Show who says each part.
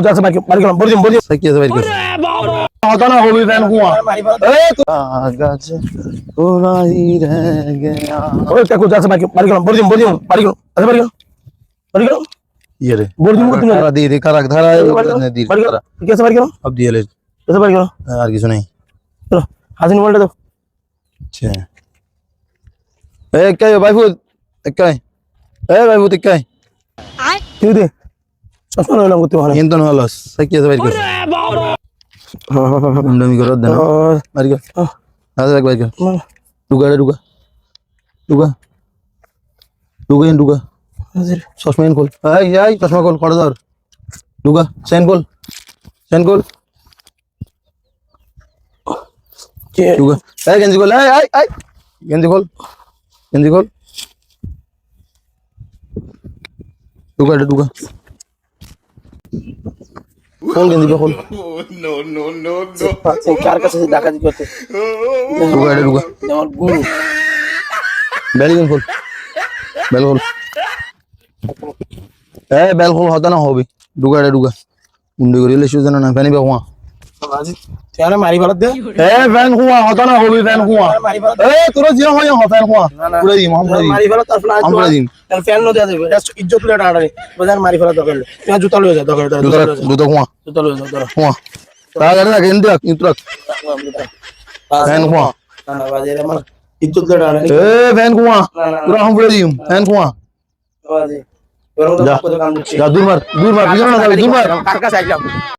Speaker 1: যাচ্ছে বাড়ি গেলাম বলি বলি
Speaker 2: কি আছে বাইর কর
Speaker 1: হতা না হবি ফ্যান হুয়া এই তো
Speaker 2: গাছে কোলাই রে গয়া
Speaker 1: ওই কাকু যাচ্ছে বাড়ি গেলাম বলি বলি বাড়ি গেলাম আচ্ছা বাড়ি গেলাম
Speaker 2: ये रे
Speaker 1: বলি তুমি তুমি
Speaker 2: धारा दी रे करा धारा ने दी
Speaker 1: বাড়ি
Speaker 2: धारा
Speaker 1: গেলাম কেসে বাড়ি গেলাম
Speaker 2: अब दिए ले
Speaker 1: কেসে বাড়ি গেলাম
Speaker 2: আর কিছু নাই
Speaker 1: চলো হাজির মোবাইলটা দাও
Speaker 2: আচ্ছা এ কাই ভাইফুত কাই এ ভাইফুত কাই
Speaker 1: কি দে চশমা লইলাম করতে ভালো
Speaker 2: ইন্তন হলস কি আছে বাইর কর মুন্ডমি করত দেন বাইর কর আজ এক বাইর কর ডুগা রে ডুগা ডুগা ডুগা ইন ডুগা
Speaker 1: হাজির
Speaker 2: চশমা ইন খোল এই চশমা খোল কড় ধর ডুগা সেন খোল
Speaker 1: কে
Speaker 2: ডুগা এই গেঞ্জি খোল এই গেঞ্জি খোল ডুগা রে ডুগা খোল গেঞ্জি খোল
Speaker 1: কার কাছে ডাকাতি করতে
Speaker 2: ডুগা রে ডুগা
Speaker 1: আমার গুরু
Speaker 2: বেল খোল বেল খোল হতা না হবে ডুগা রে ডুগা মুন্ডি করিলে সুজন না পানি বাহুয়া
Speaker 1: আজি তেরা মারি ভালো দে
Speaker 2: ফ্যান হুয়া হতা না হবে ফ্যান হুয়া
Speaker 1: মারি ভালো
Speaker 2: তোরা জিয়া হয় ফ্যান হুয়া পুরো দিম
Speaker 1: মারি ভালো তারপর আজ
Speaker 2: আমরা দিম
Speaker 1: ফ্যান নো দেয়া দেবে ইজ্জত তুলে টাড়াড়ি বাজার মারি ভালো দরকার তুমি জুতা লয়ে যা দরকার
Speaker 2: দুটো হুয়া
Speaker 1: জুতা লয়ে যা ধরো
Speaker 2: হুয়া তাহলে না গেন্দি রাখ কিন্তু রাখ ফ্যান হুয়া
Speaker 1: না না বাজারে আমার ইজ্জত তুলে টাড়াড়ি
Speaker 2: ফ্যান হুয়া পুরো হাম পুরো দিম ফ্যান হুয়া
Speaker 1: বাজি বরং তো কত কাম দিচ্ছি
Speaker 2: যা দূর মার পিছনে না যাবি দূর মার
Speaker 1: কার কাছে আইলাম